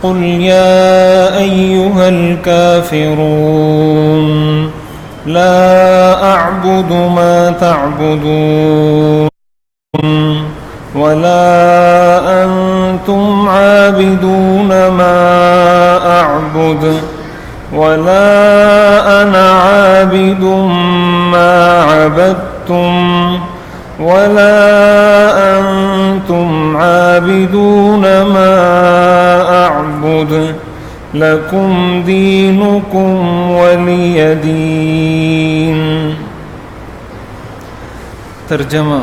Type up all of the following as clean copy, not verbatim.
قل يا أيها الكافرون لا أعبد ما تعبدون ولا أنتم عابدون ما أعبد ولا أنا عابد ما عبدتم ولا أنتم عابدون ما أعبد لكم دينكم ولي دين۔ ترجمہ: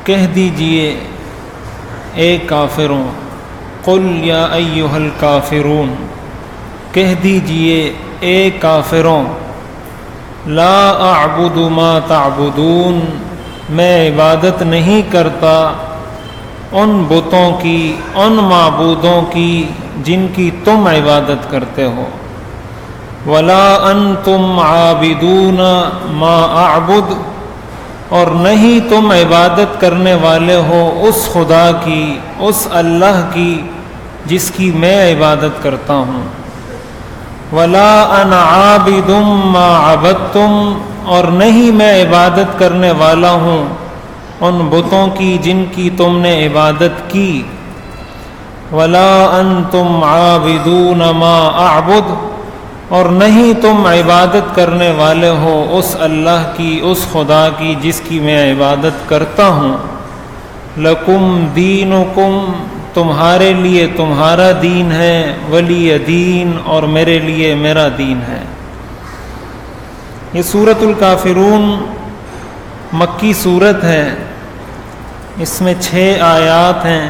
کہہ دیجئے اے کافروں، قل یا ایھا الکافرون، کہہ دیجئے اے کافروں، لا اعبد ما تعبدون، میں عبادت نہیں کرتا ان بتوں کی، ان معبودوں کی جن کی تم عبادت کرتے ہو، ولا انتم عابدون ما اعبد، اور نہیں تم عبادت کرنے والے ہو اس خدا کی، اس اللہ کی جس کی میں عبادت کرتا ہوں، ولا انا عابد ما عبدتم، اور نہیں میں عبادت کرنے والا ہوں ان بتوں کی جن کی تم نے عبادت کی، ولا انتم عابدون ما اعبد، اور نہیں تم عبادت کرنے والے ہو اس اللہ کی، اس خدا کی جس کی میں عبادت کرتا ہوں، لکم دینکم، تمہارے لیے تمہارا دین ہے، ولی دین، اور میرے لیے میرا دین ہے۔ یہ سورۃ الکافرون مکی سورت ہے، اس میں 6 آیات ہیں،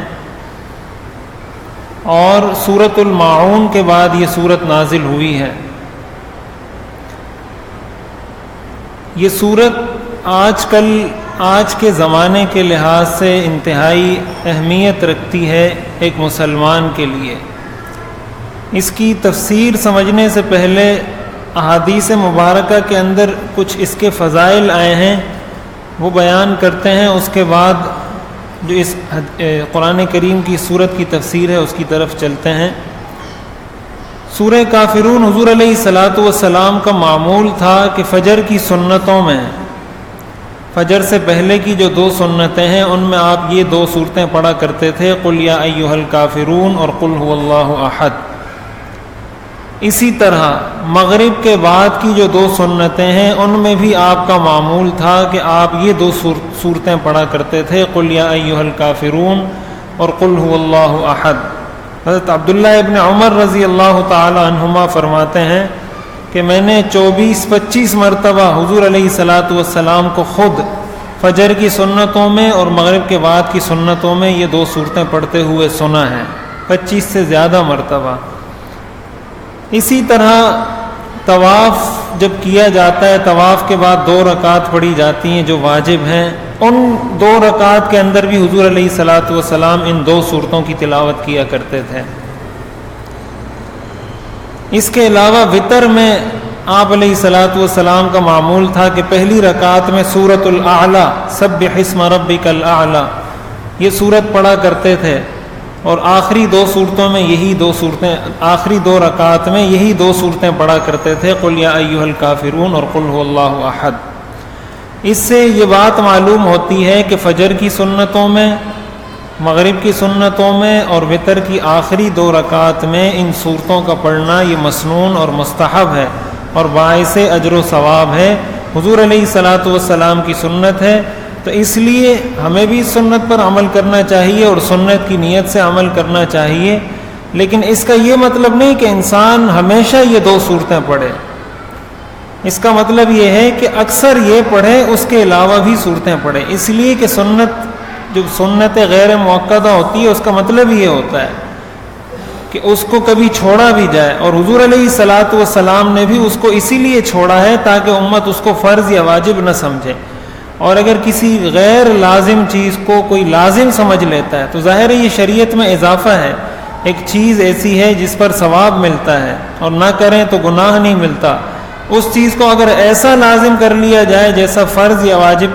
اور سورۃ الماعون کے بعد یہ سورت نازل ہوئی ہے۔ یہ سورت آج کے زمانے کے لحاظ سے انتہائی اہمیت رکھتی ہے ایک مسلمان کے لیے۔ اس کی تفسیر سمجھنے سے پہلے احادیث مبارکہ کے اندر کچھ اس کے فضائل آئے ہیں، وہ بیان کرتے ہیں، اس کے بعد جو اس قرآن کریم کی سورت کی تفسیر ہے اس کی طرف چلتے ہیں۔ سورہ کافرون حضور علیہ الصلاۃ والسلام کا معمول تھا کہ فجر کی سنتوں میں، فجر سے پہلے کی جو 2 سنتیں ہیں ان میں آپ یہ 2 سورتیں پڑھا کرتے تھے، قل یا ایھا الکافرون اور قل ھو اللہ احد۔ اسی طرح مغرب کے بعد کی جو 2 سنتیں ہیں ان میں بھی آپ کا معمول تھا کہ آپ یہ 2 سورتیں پڑھا کرتے تھے، قل یا ایھا الکافرون اور قل ھو اللہ احد۔ حضرت عبداللہ ابن عمر رضی اللہ تعالی عنہما فرماتے ہیں کہ میں نے 24-25 مرتبہ حضور علیہ الصلاۃ والسلام کو خود فجر کی سنتوں میں اور مغرب کے بعد کی سنتوں میں یہ 2 سورتیں پڑھتے ہوئے سنا ہے، 25 سے زیادہ مرتبہ۔ اسی طرح طواف جب کیا جاتا ہے، طواف کے بعد 2 رکعت پڑھی جاتی ہیں جو واجب ہیں، ان 2 رکعت کے اندر بھی حضور علیہ الصلاۃ والسلام ان 2 سورتوں کی تلاوت کیا کرتے تھے۔ اس کے علاوہ وتر میں آپ علیہ الصلاۃ والسلام کا معمول تھا کہ پہلی رکعت میں سورۃ الاعلی، سبح اسم ربک الاعلی، یہ سورت پڑھا کرتے تھے، اور آخری 2 سورتوں میں یہی 2 سورتیں، آخری 2 رکعت میں یہی 2 سورتیں پڑھا کرتے تھے، قل یا ایھا الکافرون اور قل ھو اللہ احد۔ اس سے یہ بات معلوم ہوتی ہے کہ فجر کی سنتوں میں، مغرب کی سنتوں میں اور وتر کی آخری 2 رکعت میں ان سورتوں کا پڑھنا یہ مسنون اور مستحب ہے اور باعث اجر و ثواب ہے، حضور علیہ الصلاۃ والسلام کی سنت ہے، تو اس لیے ہمیں بھی سنت پر عمل کرنا چاہیے اور سنت کی نیت سے عمل کرنا چاہیے، لیکن اس کا یہ مطلب نہیں کہ انسان ہمیشہ یہ 2 سورتیں پڑھے۔ اس کا مطلب یہ ہے کہ اکثر یہ پڑھے، اس کے علاوہ بھی سورتیں پڑھے، اس لیے کہ جو سنت غیر مؤکدہ ہوتی ہے اس کا مطلب یہ ہوتا ہے کہ اس کو کبھی چھوڑا بھی جائے، اور حضور علیہ الصلاۃ والسلام نے بھی اس کو اسی لیے چھوڑا ہے تاکہ امت اس کو فرض یا واجب نہ سمجھے، اور اگر کسی غیر لازم چیز کو کوئی لازم سمجھ لیتا ہے تو ظاہر ہے یہ شریعت میں اضافہ ہے، ایک چیز ایسی ہے جس پر ثواب ملتا ہے اور نہ کریں تو گناہ نہیں ملتا، اس چیز کو اگر ایسا لازم کر لیا جائے جیسا فرض یا واجب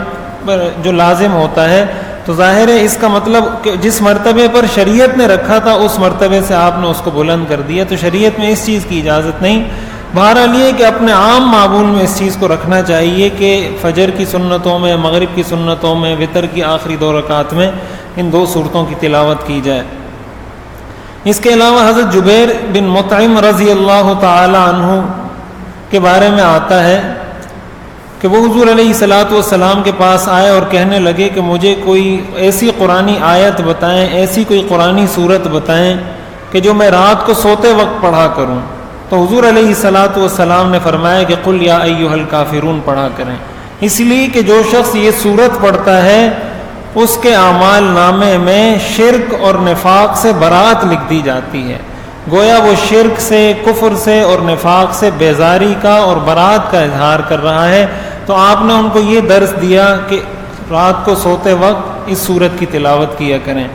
پر جو لازم ہوتا ہے تو ظاہر ہے اس کا مطلب کہ جس مرتبے پر شریعت نے رکھا تھا اس مرتبے سے آپ نے اس کو بلند کر دیا، تو شریعت میں اس چیز کی اجازت نہیں۔ بہرحال یہ کہ اپنے عام معمول میں اس چیز کو رکھنا چاہیے کہ فجر کی سنتوں میں، مغرب کی سنتوں میں، وتر کی آخری 2 رکعات میں ان 2 صورتوں کی تلاوت کی جائے۔ اس کے علاوہ حضرت جبیر بن مطعم رضی اللہ تعالی عنہ کے بارے میں آتا ہے کہ وہ حضور علیہ الصلاۃ والسلام کے پاس آئے اور کہنے لگے کہ مجھے کوئی ایسی قرآنی آیت بتائیں، ایسی کوئی قرآنی صورت بتائیں کہ جو میں رات کو سوتے وقت پڑھا کروں۔ تو حضور علیہ الصلاۃ والسلام نے فرمایا کہ قل یا ایھا الکافرون پڑھا کریں، اس لیے کہ جو شخص یہ صورت پڑھتا ہے اس کے اعمال نامے میں شرک اور نفاق سے برات لکھ دی جاتی ہے۔ گویا وہ شرک سے، کفر سے اور نفاق سے بیزاری کا اور برات کا اظہار کر رہا ہے۔ تو آپ نے ان کو یہ درس دیا کہ رات کو سوتے وقت اس صورت کی تلاوت کیا کریں۔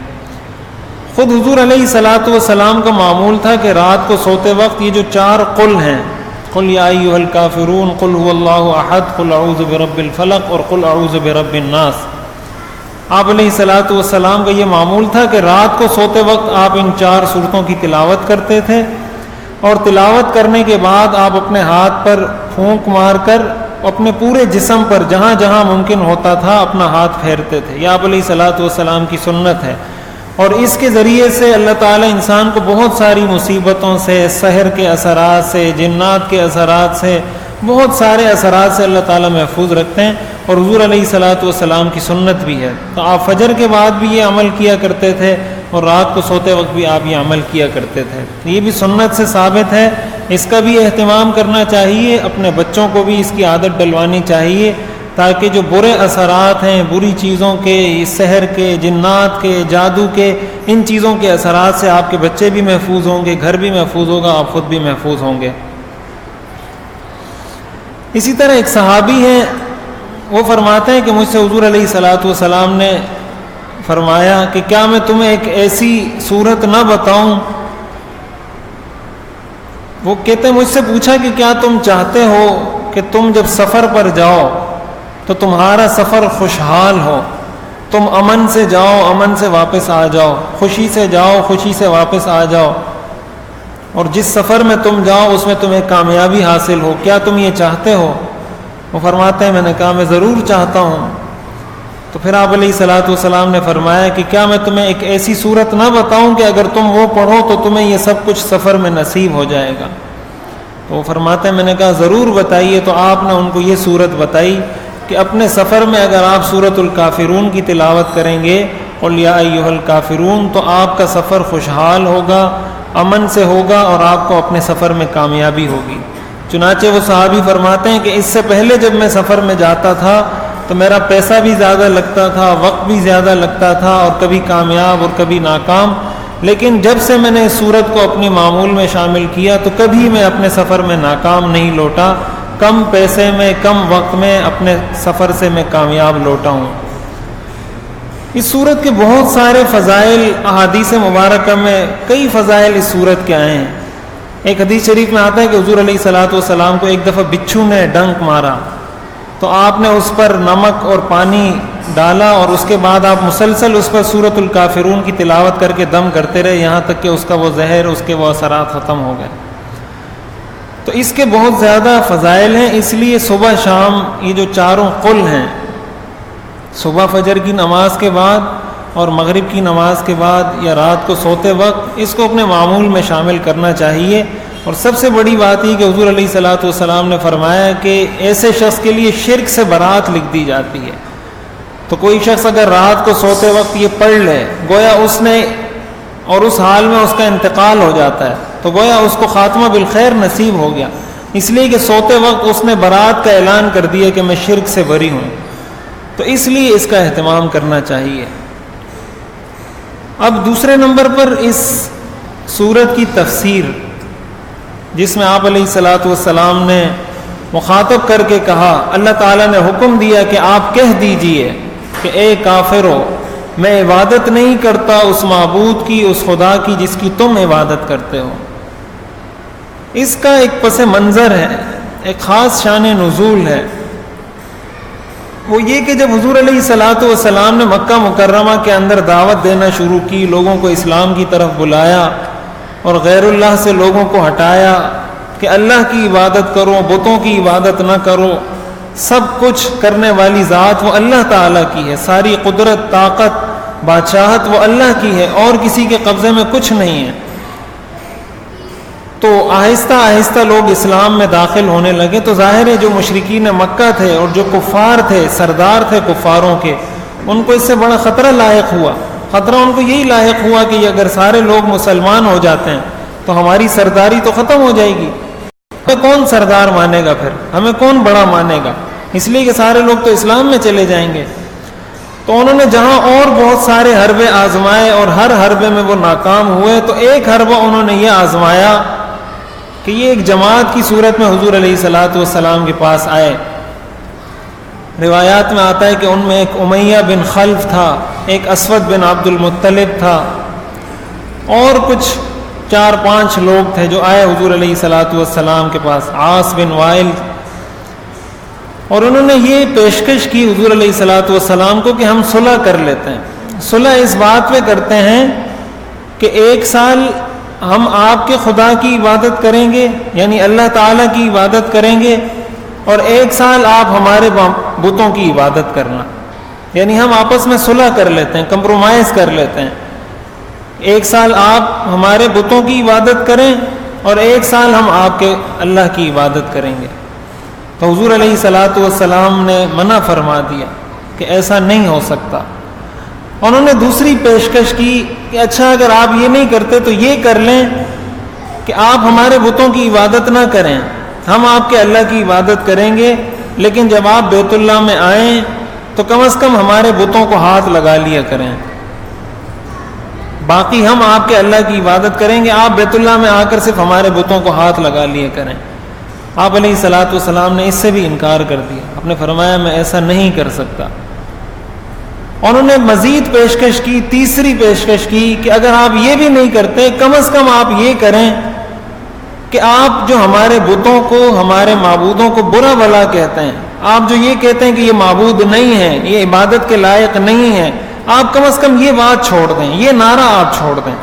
خود حضور علیہ الصلاۃ والسلام کا معمول تھا کہ رات کو سوتے وقت یہ جو 4 قل ہیں، قل یا ایھا الکافرون، قل هو اللہ احد، قل اعوذ برب الفلق اور قل اعوذ برب الناس، آپ علیہ الصلاۃ والسلام کا یہ معمول تھا کہ رات کو سوتے وقت آپ ان 4 صورتوں کی تلاوت کرتے تھے، اور تلاوت کرنے کے بعد آپ اپنے ہاتھ پر پھونک مار کر اپنے پورے جسم پر جہاں جہاں ممکن ہوتا تھا اپنا ہاتھ پھیرتے تھے۔ یہ آپ علیہ الصلاۃ والسلام کی سنت ہے، اور اس کے ذریعے سے اللہ تعالیٰ انسان کو بہت ساری مصیبتوں سے، سحر کے اثرات سے، جنات کے اثرات سے، بہت سارے اثرات سے اللہ تعالیٰ محفوظ رکھتے ہیں، اور حضور علیہ الصلاۃ والسلام کی سنت بھی ہے۔ تو آپ فجر کے بعد بھی یہ عمل کیا کرتے تھے، اور رات کو سوتے وقت بھی آپ یہ عمل کیا کرتے تھے۔ یہ بھی سنت سے ثابت ہے، اس کا بھی اہتمام کرنا چاہیے، اپنے بچوں کو بھی اس کی عادت ڈلوانی چاہیے، تاکہ جو برے اثرات ہیں، بری چیزوں کے، سحر کے، جنات کے، جادو کے، ان چیزوں کے اثرات سے آپ کے بچے بھی محفوظ ہوں گے، گھر بھی محفوظ ہوگا، آپ خود بھی محفوظ ہوں گے۔ اسی طرح ایک صحابی ہیں، وہ فرماتے ہیں کہ مجھ سے حضور علیہ الصلاۃ والسلام نے فرمایا کہ کیا میں تمہیں ایک ایسی صورت نہ بتاؤں؟ وہ کہتے ہیں مجھ سے پوچھا کہ کیا تم چاہتے ہو کہ تم جب سفر پر جاؤ تو تمہارا سفر خوشحال ہو، تم امن سے جاؤ، امن سے واپس آ جاؤ، خوشی سے جاؤ، خوشی سے واپس آ جاؤ، اور جس سفر میں تم جاؤ اس میں تمہیں کامیابی حاصل ہو، کیا تم یہ چاہتے ہو؟ وہ فرماتے ہیں میں نے کہا میں ضرور چاہتا ہوں۔ تو پھر آپ علیہ الصلاۃ والسلام نے فرمایا کہ کیا میں تمہیں ایک ایسی صورت نہ بتاؤں کہ اگر تم وہ پڑھو تو تمہیں یہ سب کچھ سفر میں نصیب ہو جائے گا؟ تو وہ فرماتے ہیں میں نے کہا ضرور بتائیے۔ تو آپ نے ان کو یہ صورت بتائی کہ اپنے سفر میں اگر آپ سورۃ الکافرون کی تلاوت کریں گے، قل یا ایھا الکافرون، تو آپ کا سفر خوشحال ہوگا، امن سے ہوگا، اور آپ کو اپنے سفر میں کامیابی ہوگی۔ چنانچہ وہ صحابی فرماتے ہیں کہ اس سے پہلے جب میں سفر میں جاتا تھا تو میرا پیسہ بھی زیادہ لگتا تھا، وقت بھی زیادہ لگتا تھا، اور کبھی کامیاب اور کبھی ناکام، لیکن جب سے میں نے اس صورت کو اپنی معمول میں شامل کیا تو کبھی میں اپنے سفر میں ناکام نہیں لوٹا، کم پیسے میں، کم وقت میں اپنے سفر سے میں کامیاب لوٹا ہوں۔ اس صورت کے بہت سارے فضائل احادیث مبارکہ میں کئی فضائل اس صورت کے آئے ہیں۔ ایک حدیث شریف میں آتا ہے کہ حضور علیہ الصلاۃ والسلام کو ایک دفعہ بچھو نے ڈنک مارا، تو آپ نے اس پر نمک اور پانی ڈالا، اور اس کے بعد آپ مسلسل اس پر سورۃ الکافرون کی تلاوت کر کے دم کرتے رہے، یہاں تک کہ اس کا وہ زہر، اس کے وہ اثرات ختم ہو گئے۔ تو اس کے بہت زیادہ فضائل ہیں، اس لیے صبح شام یہ جو 4 قل ہیں، صبح فجر کی نماز کے بعد اور مغرب کی نماز کے بعد یا رات کو سوتے وقت، اس کو اپنے معمول میں شامل کرنا چاہیے۔ اور سب سے بڑی بات یہ کہ حضور علیہ الصلاۃ والسلام نے فرمایا کہ ایسے شخص کے لیے شرک سے برات لکھ دی جاتی ہے۔ تو کوئی شخص اگر رات کو سوتے وقت یہ پڑھ لے، گویا اس نے، اور اس حال میں اس کا انتقال ہو جاتا ہے، تو گویا اس کو خاتمہ بالخیر نصیب ہو گیا، اس لیے کہ سوتے وقت اس نے برات کا اعلان کر دیا کہ میں شرک سے بری ہوں۔ تو اس لیے اس کا اہتمام کرنا چاہیے۔ اب دوسرے نمبر پر اس سورت کی تفسیر، جس میں آپ علیہ الصلاۃ والسلام نے مخاطب کر کے کہا، اللہ تعالیٰ نے حکم دیا کہ آپ کہہ دیجئے کہ اے کافرو، میں عبادت نہیں کرتا اس معبود کی، اس خدا کی جس کی تم عبادت کرتے ہو۔ اس کا ایک پس منظر ہے، ایک خاص شان نزول ہے۔ وہ یہ کہ جب حضور علیہ الصلوۃ والسلام نے مکہ مکرمہ کے اندر دعوت دینا شروع کی، لوگوں کو اسلام کی طرف بلایا اور غیر اللہ سے لوگوں کو ہٹایا کہ اللہ کی عبادت کرو، بتوں کی عبادت نہ کرو، سب کچھ کرنے والی ذات وہ اللہ تعالیٰ کی ہے، ساری قدرت، طاقت، بادشاہت وہ اللہ کی ہے اور کسی کے قبضے میں کچھ نہیں ہے. تو آہستہ آہستہ لوگ اسلام میں داخل ہونے لگے. تو ظاہر ہے جو مشرکین مکہ تھے اور جو کفار تھے، سردار تھے کفاروں کے، ان کو اس سے بڑا خطرہ لاحق ہوا. خطرہ ان کو یہی لاحق ہوا کہ اگر سارے لوگ مسلمان ہو جاتے ہیں تو ہماری سرداری تو ختم ہو جائے گی، ہمیں کون سردار مانے گا، پھر ہمیں کون بڑا مانے گا، اس لیے کہ سارے لوگ تو اسلام میں چلے جائیں گے. تو انہوں نے جہاں اور بہت سارے حربے آزمائے اور ہر حربے میں وہ ناکام ہوئے، تو ایک حربہ انہوں نے یہ آزمایا کہ یہ ایک جماعت کی صورت میں حضور علیہ الصلوۃ والسلام کے پاس آئے. روایات میں آتا ہے کہ ان میں ایک امیہ بن خلف تھا، ایک اسود بن عبد المطلب تھا، اور کچھ 4-5 لوگ تھے جو آئے حضور علیہ الصلوۃ والسلام کے پاس، عاص بن وائل. اور انہوں نے یہ پیشکش کی حضور علیہ الصلوۃ والسلام کو کہ ہم صلح کر لیتے ہیں. صلح اس بات پہ کرتے ہیں کہ 1 سال ہم آپ کے خدا کی عبادت کریں گے، یعنی اللہ تعالیٰ کی عبادت کریں گے، اور 1 سال آپ ہمارے بتوں کی عبادت کرنا. یعنی ہم آپس میں صلح کر لیتے ہیں، کمپرومائز کر لیتے ہیں. 1 سال آپ ہمارے بتوں کی عبادت کریں اور 1 سال ہم آپ کے اللہ کی عبادت کریں گے. تو حضور علیہ الصلوۃ والسلام نے منع فرما دیا کہ ایسا نہیں ہو سکتا. انہوں نے دوسری پیشکش کی کہ اچھا اگر آپ یہ نہیں کرتے تو یہ کر لیں کہ آپ ہمارے بتوں کی عبادت نہ کریں، ہم آپ کے اللہ کی عبادت کریں گے، لیکن جب آپ بیت اللہ میں آئیں تو کم از کم ہمارے بتوں کو ہاتھ لگا لیا کریں، باقی ہم آپ کے اللہ کی عبادت کریں گے، آپ بیت اللہ میں آ کر صرف ہمارے بتوں کو ہاتھ لگا لیا کریں. آپ علیہ الصلوۃ والسلام نے اس سے بھی انکار کر دیا. آپ نے فرمایا میں ایسا نہیں کر سکتا. انہوں نے مزید پیشکش کی، تیسری پیشکش کی کہ اگر آپ یہ بھی نہیں کرتے، کم از کم آپ یہ کریں کہ آپ جو ہمارے بتوں کو، ہمارے معبودوں کو برا بھلا کہتے ہیں، آپ جو یہ کہتے ہیں کہ یہ معبود نہیں ہے، یہ عبادت کے لائق نہیں ہے، آپ کم از کم یہ بات چھوڑ دیں، یہ نعرہ آپ چھوڑ دیں.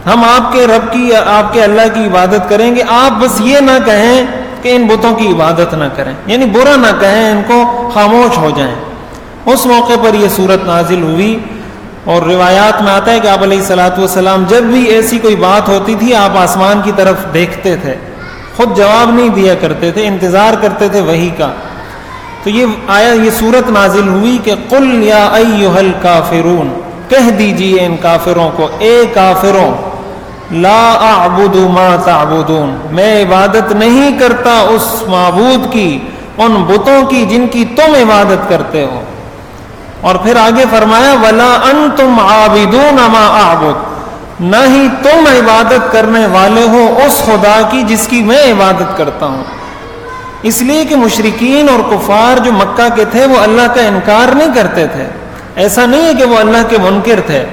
ہم آپ کے رب کی، آپ کے اللہ کی عبادت کریں گے، آپ بس یہ نہ کہیں کہ ان بتوں کی عبادت نہ کریں، یعنی برا نہ کہیں، ان کو خاموش ہو جائیں. اس موقع پر یہ صورت نازل ہوئی. اور روایات میں آتا ہے کہ آپ علیہ الصلوۃ والسلام جب بھی ایسی کوئی بات ہوتی تھی آپ آسمان کی طرف دیکھتے تھے، خود جواب نہیں دیا کرتے تھے، انتظار کرتے تھے وحی کا. تو یہ صورت نازل ہوئی کہ قل یا ایھا الکافرون، کہہ دیجئے ان کافروں کو، اے کافروں، لا اعبد ما تعبدون، میں عبادت نہیں کرتا اس معبود کی، ان بتوں کی جن کی تم عبادت کرتے ہو. اور پھر آگے فرمایا ولا انتم عابدون ما اعبد، نہ ہی تم عبادت کرنے والے ہو اس خدا کی جس کی میں عبادت کرتا ہوں. اس لیے کہ مشرکین اور کفار جو مکہ کے تھے وہ اللہ کا انکار نہیں کرتے تھے. ایسا نہیں ہے کہ وہ اللہ کے منکر تھے،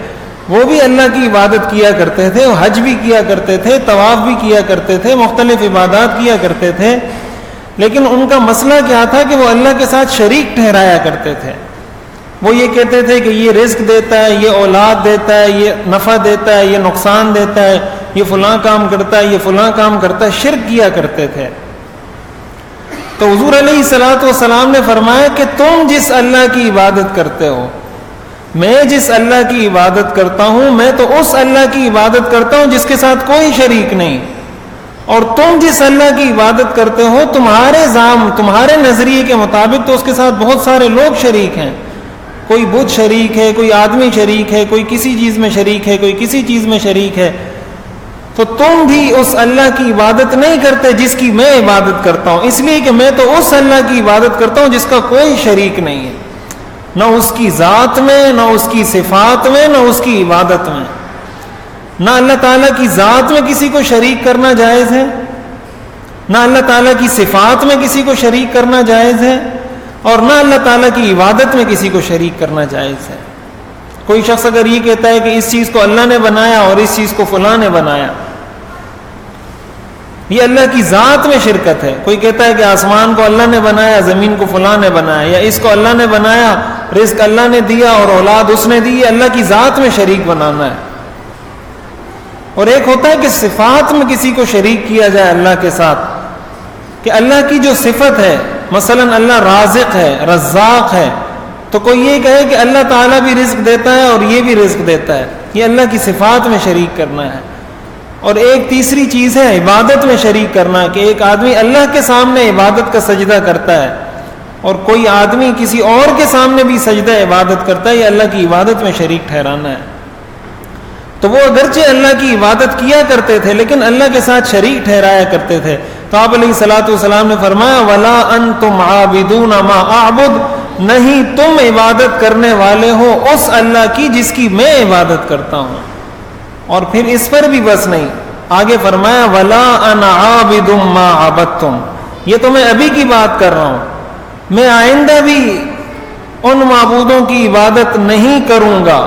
وہ بھی اللہ کی عبادت کیا کرتے تھے، وہ حج بھی کیا کرتے تھے، طواف بھی کیا کرتے تھے، مختلف عبادات کیا کرتے تھے. لیکن ان کا مسئلہ کیا تھا کہ وہ اللہ کے ساتھ شریک ٹھہرایا کرتے تھے. وہ یہ کہتے تھے کہ یہ رزق دیتا ہے، یہ اولاد دیتا ہے، یہ نفع دیتا ہے، یہ نقصان دیتا ہے، یہ فلاں کام کرتا ہے، یہ فلاں کام کرتا ہے، شرک کیا کرتے تھے. تو حضور علیہ الصلوۃ والسلام نے فرمایا کہ تم جس اللہ کی عبادت کرتے ہو، میں جس اللہ کی عبادت کرتا ہوں، میں تو اس اللہ کی عبادت کرتا ہوں جس کے ساتھ کوئی شریک نہیں. اور تم جس اللہ کی عبادت کرتے ہو، تمہارے نظریے کے مطابق تو اس کے ساتھ بہت سارے لوگ شریک ہیں. کوئی بت شریک ہے، کوئی آدمی شریک ہے، کوئی کسی چیز میں شریک ہے، کوئی کسی چیز میں شریک ہے. تو تم بھی اس اللہ کی عبادت نہیں کرتے جس کی میں عبادت کرتا ہوں، اس لیے کہ میں تو اس اللہ کی عبادت کرتا ہوں جس کا کوئی شریک نہیں ہے، نہ اس کی ذات میں، نہ اس کی صفات میں، نہ اس کی عبادت میں. نہ اللہ تعالیٰ کی ذات میں کسی کو شریک کرنا جائز ہے، نہ اللہ تعالیٰ کی صفات میں کسی کو شریک کرنا جائز ہے، اور نہ اللہ تعالیٰ کی عبادت میں کسی کو شریک کرنا جائز ہے. کوئی شخص اگر یہ کہتا ہے کہ اس چیز کو اللہ نے بنایا اور اس چیز کو فلاں نے بنایا، یہ اللہ کی ذات میں شرکت ہے. کوئی کہتا ہے کہ آسمان کو اللہ نے بنایا، زمین کو فلاں نے بنایا، یا اس کو اللہ نے بنایا، رزق اللہ نے دیا اور اولاد اس نے دی. یہ اللہ کی ذات میں شریک بنانا ہے. اور ایک ہوتا ہے کہ صفات میں کسی کو شریک کیا جائے اللہ کے ساتھ، کہ اللہ کی جو صفت ہے، مثلا اللہ رازق ہے، رزاق ہے، تو کوئی یہ کہے کہ اللہ تعالیٰ بھی رزق دیتا ہے اور یہ بھی رزق دیتا ہے. یہ اللہ کی صفات میں شریک کرنا ہے. اور ایک تیسری چیز ہے عبادت میں شریک کرنا، کہ ایک آدمی اللہ کے سامنے عبادت کا سجدہ کرتا ہے اور کوئی آدمی کسی اور کے سامنے بھی سجدہ عبادت کرتا ہے. یہ اللہ کی عبادت میں شریک ٹھہرانا ہے. تو وہ اگرچہ اللہ کی عبادت کیا کرتے تھے لیکن اللہ کے ساتھ شریک ٹھہرایا کرتے تھے. تو آپ علیہ الصلوۃ والسلام نے فرمایا وَلَا أَنْتُمْ عَابِدُونَ مَا أَعْبُدُ، نہیں تم عبادت کرنے والے ہو اس اللہ کی جس کی میں عبادت کرتا ہوں. اور پھر اس پر بھی بس نہیں، آگے فرمایا وَلَا أَنَا عَابِدٌ مَا عَبَدْتُمْ. یہ تو میں ابھی کی بات کر رہا ہوں، میں آئندہ بھی ان معبودوں کی عبادت نہیں کروں گا.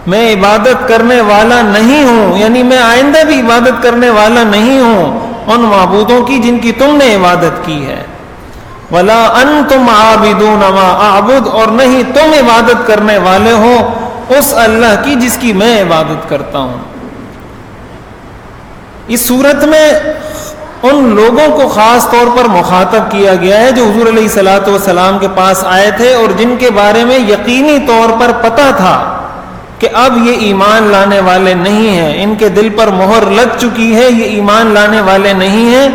میں عبادت کرنے والا نہیں ہوں، یعنی میں آئندہ بھی عبادت کرنے والا نہیں ہوں ان معبودوں کی جن کی تم نے عبادت کی ہے. وَلَا أَنْتُمْ عَابِدُونَ مَا أَعْبُدُ، اور نہیں تم عبادت کرنے والے ہو اس اللہ کی جس کی میں عبادت کرتا ہوں. اس صورت میں ان لوگوں کو خاص طور پر مخاطب کیا گیا ہے جو حضور علیہ الصلوۃ والسلام کے پاس آئے تھے اور جن کے بارے میں یقینی طور پر پتہ تھا کہ اب یہ ایمان لانے والے نہیں ہیں، ان کے دل پر مہر لگ چکی ہے، یہ ایمان لانے والے نہیں ہیں.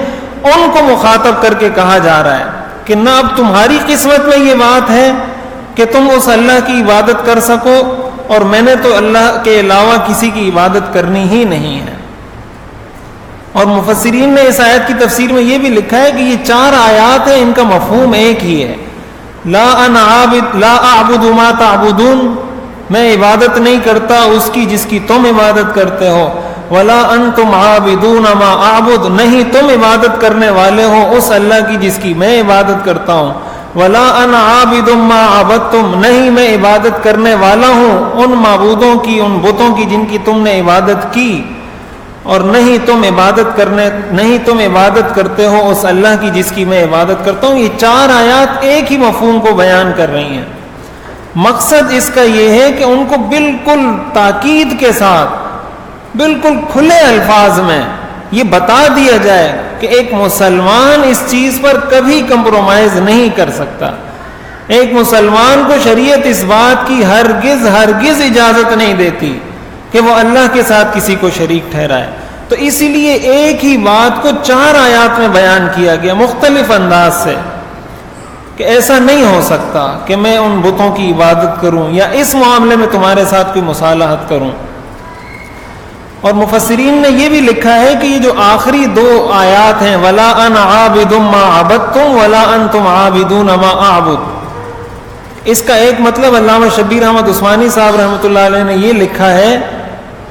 ان کو مخاطب کر کے کہا جا رہا ہے کہ نہ اب تمہاری قسمت میں یہ بات ہے کہ تم اس اللہ کی عبادت کر سکو، اور میں نے تو اللہ کے علاوہ کسی کی عبادت کرنی ہی نہیں ہے. اور مفسرین نے اس آیت کی تفسیر میں یہ بھی لکھا ہے کہ یہ 4 آیات ہیں، ان کا مفہوم ایک ہی ہے. لا اعبد ما تعبدون، میں عبادت نہیں کرتا اس کی جس کی تم عبادت کرتے ہو. ولا انتم عابدون ما اعبد، نہیں تم عبادت کرنے والے ہو اس اللہ کی جس کی میں عبادت کرتا ہوں. ولا انا عابد ما عبدتم، نہیں میں عبادت کرنے والا ہوں ان معبودوں کی، ان بتوں کی جن کی تم نے عبادت کی، اور نہیں تم عبادت کرتے ہو اس اللہ کی جس کی میں عبادت کرتا ہوں. یہ 4 آیات ایک ہی مفہوم کو بیان کر رہی ہیں. مقصد اس کا یہ ہے کہ ان کو بالکل تاکید کے ساتھ، بالکل کھلے الفاظ میں یہ بتا دیا جائے کہ ایک مسلمان اس چیز پر کبھی کمپرومائز نہیں کر سکتا. ایک مسلمان کو شریعت اس بات کی ہرگز اجازت نہیں دیتی کہ وہ اللہ کے ساتھ کسی کو شریک ٹھہرائے. تو اسی لیے ایک ہی بات کو 4 آیات میں بیان کیا گیا مختلف انداز سے، کہ ایسا نہیں ہو سکتا کہ میں ان بتوں کی عبادت کروں یا اس معاملے میں تمہارے ساتھ کوئی مصالحت کروں. اور مفسرین نے یہ بھی لکھا ہے کہ یہ جو آخری 2 آیات ہیں وَلَا أَنَا عَابِدٌ مَا عَبَدْتُمْ وَلَا أَنْتُمْ عَابِدُونَ مَا أَعْبُدُ، اس کا ایک مطلب علامہ شبیر احمد عثمانی صاحب رحمۃ اللہ علیہ نے یہ لکھا ہے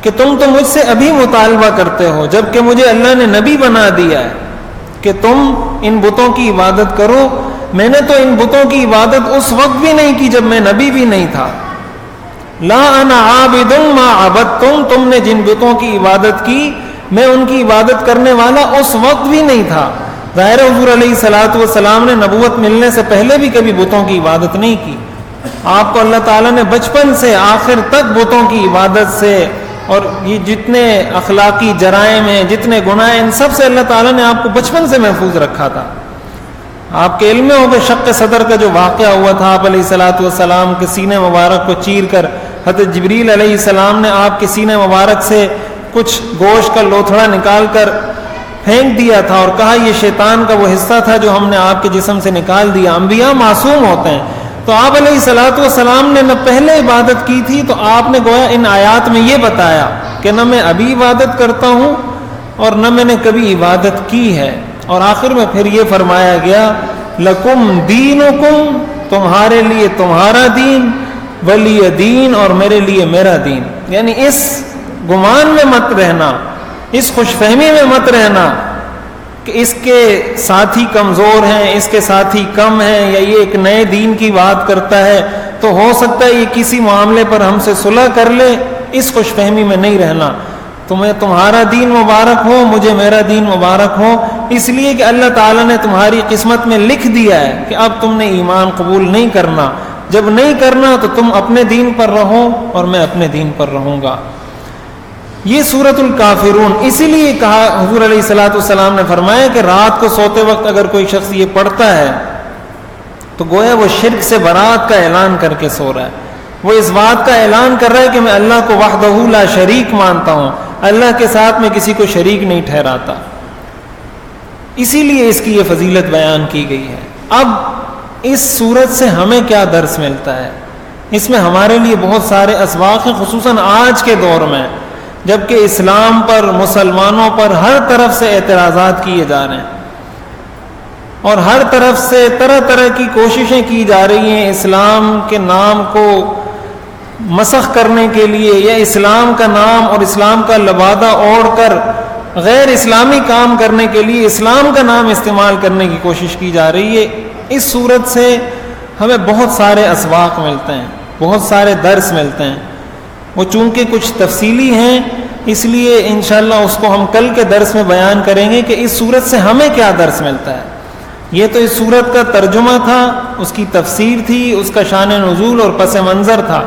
کہ تم تو مجھ سے ابھی مطالبہ کرتے ہو جبکہ مجھے اللہ نے نبی بنا دیا ہے کہ تم ان بتوں کی عبادت کرو. میں نے تو ان بتوں کی عبادت اس وقت بھی نہیں کی جب میں نبی بھی نہیں تھا. لا انا عابد ما عبدتم، تم نے جن بتوں کی عبادت کی میں ان کی عبادت کرنے والا اس وقت بھی نہیں تھا. ظاہر حضور علیہ الصلوۃ والسلام نے نبوت ملنے سے پہلے بھی کبھی بتوں کی عبادت نہیں کی. آپ کو اللہ تعالیٰ نے بچپن سے آخر تک بتوں کی عبادت سے اور یہ جتنے اخلاقی جرائم ہیں، جتنے گناہ ہیں، ان سب سے اللہ تعالیٰ نے آپ کو بچپن سے محفوظ رکھا تھا. آپ کے علم میں ہوگا شق صدر کا جو واقعہ ہوا تھا، آپ علیہ الصلوۃ والسلام کے سینے مبارک کو چیر کر حضرت جبریل علیہ السلام نے آپ کے سینے مبارک سے کچھ گوشت کا لوتھڑا نکال کر پھینک دیا تھا اور کہا یہ شیطان کا وہ حصہ تھا جو ہم نے آپ کے جسم سے نکال دیا. انبیاء معصوم ہوتے ہیں. تو آپ علیہ الصلوۃ والسلام نے نہ پہلے عبادت کی تھی، تو آپ نے گویا ان آیات میں یہ بتایا کہ نہ میں ابھی عبادت کرتا ہوں اور نہ میں نے کبھی عبادت کی ہے. اور آخر میں پھر یہ فرمایا گیا لکم دینکم، تمہارے لیے تمہارا دین، ولی دین، اور میرے لیے میرا دین. یعنی اس گمان میں مت رہنا، اس خوش فہمی میں مت رہنا کہ اس کے ساتھی کمزور ہیں، اس کے ساتھی کم ہیں، یا یہ ایک نئے دین کی بات کرتا ہے تو ہو سکتا ہے یہ کسی معاملے پر ہم سے صلح کر لے. اس خوش فہمی میں نہیں رہنا. تمہیں تمہارا دین مبارک ہو، مجھے میرا دین مبارک ہو، اس لیے کہ اللہ تعالیٰ نے تمہاری قسمت میں لکھ دیا ہے کہ اب تم نے ایمان قبول نہیں کرنا، جب نہیں کرنا تو تم اپنے دین پر رہو اور میں اپنے دین پر رہوں گا۔ یہ سورۃ الکافرون اسی لیے کہا، حضور علیہ الصلوۃ والسلام نے فرمایا کہ رات کو سوتے وقت اگر کوئی شخص یہ پڑھتا ہے تو گویا وہ شرک سے برات کا اعلان کر کے سو رہا ہے، وہ اس بات کا اعلان کر رہا ہے کہ میں اللہ کو وحدہ لا شریک مانتا ہوں، اللہ کے ساتھ میں کسی کو شریک نہیں ٹھہراتا، اسی لیے اس کی یہ فضیلت بیان کی گئی ہے۔ اب اس صورت سے ہمیں کیا درس ملتا ہے؟ اس میں ہمارے لیے بہت سارے اسباق ہیں، خصوصاً آج کے دور میں جبکہ اسلام پر، مسلمانوں پر ہر طرف سے اعتراضات کیے جا رہے ہیں اور ہر طرف سے طرح طرح کی کوششیں کی جا رہی ہیں اسلام کے نام کو مسخ کرنے کے لیے، یا اسلام کا نام اور اسلام کا لبادہ اوڑھ کر غیر اسلامی کام کرنے کے لیے اسلام کا نام استعمال کرنے کی کوشش کی جا رہی ہے۔ اس صورت سے ہمیں بہت سارے اسباق ملتے ہیں، بہت سارے درس ملتے ہیں، وہ چونکہ کچھ تفصیلی ہیں اس لیے انشاءاللہ اس کو ہم کل کے درس میں بیان کریں گے کہ اس صورت سے ہمیں کیا درس ملتا ہے۔ یہ تو اس صورت کا ترجمہ تھا، اس کی تفسیر تھی، اس کا شان نزول اور پس منظر تھا۔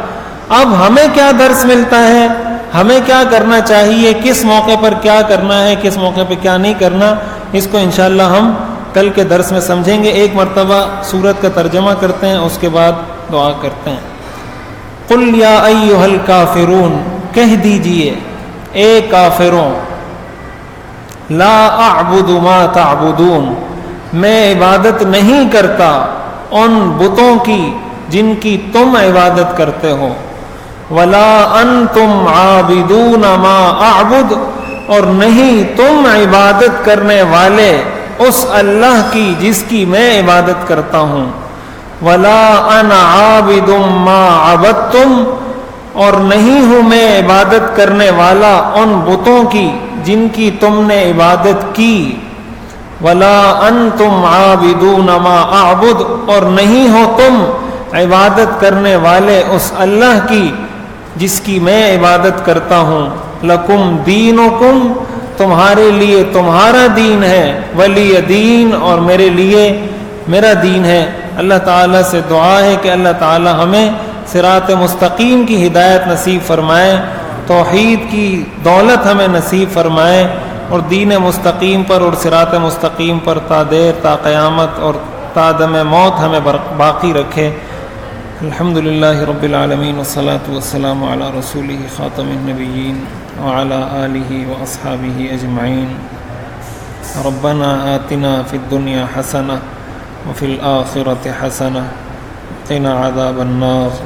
اب ہمیں کیا درس ملتا ہے، ہمیں کیا کرنا چاہیے، کس موقع پر کیا کرنا ہے، کس موقع پہ کیا نہیں کرنا، اس کو انشاءاللہ ہم کل کے درس میں سمجھیں گے۔ ایک مرتبہ سورت کا ترجمہ کرتے ہیں، اس کے بعد دعا کرتے ہیں۔ قل یا ایھا الکافرون، کہہ دیجئے اے کافروں، لا اعبد ما تعبدون، میں عبادت نہیں کرتا ان بتوں کی جن کی تم عبادت کرتے ہو، ولا انتم عابدون ما اعبد، اور نہیں تم عبادت کرنے والے اس اللہ کی جس کی میں عبادت کرتا ہوں، ولا انا عابد ما عبدتم، اور نہیں ہوں میں عبادت کرنے والا ان بتوں کی جن کی تم نے عبادت کی، ولا انتم عابدون ما اعبد، اور نہیں ہو تم عبادت کرنے والے اس اللہ کی جس کی میں عبادت کرتا ہوں، لکم دینکم، تمہارے لیے تمہارا دین ہے، ولی دین، اور میرے لیے میرا دین ہے۔ اللہ تعالیٰ سے دعا ہے کہ اللہ تعالیٰ ہمیں صراط مستقیم کی ہدایت نصیب فرمائے، توحید کی دولت ہمیں نصیب فرمائے، اور دین مستقیم پر اور صراط مستقیم پر تا دیر تا قیامت اور تا دم موت ہمیں باقی رکھے۔ الحمدللہ رب العالمین والصلاة والسلام علی رسولہ خاتم النبیین وعلی آلہ واصحابہ اجمعین۔ ربنا آتنا فی الدنیا حسنہ وفی الآخرة حسنہ وقنا عذاب النار۔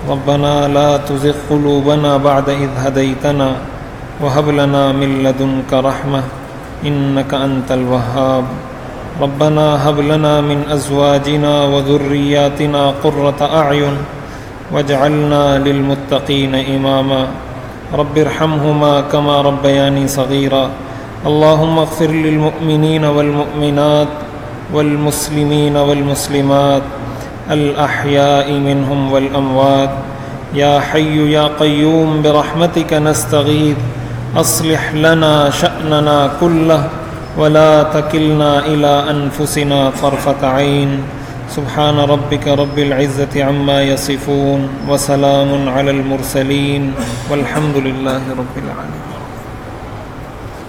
ربنا لا تزغ قلوبنا بعد إذ هديتنا وهب لنا من لدنك رحمة إنك أنت الوهاب۔ ربنا هب لنا من أزواجنا وذرياتنا قرة أعين واجعلنا للمتقين إماما۔ رب ارحمهما كما ربياني صغيرا۔ اللهم اغفر للمؤمنين والمؤمنات والمسلمين والمسلمات الأحياء منهم والأموات، يا حي يا قيوم برحمتك نستغيث، أصلح لنا شأننا كله ولا تكلنا إلى أنفسنا طرفة عين۔ سبحان ربك رب العزة عما يصفون وسلام على المرسلين والحمد لله رب العالمين۔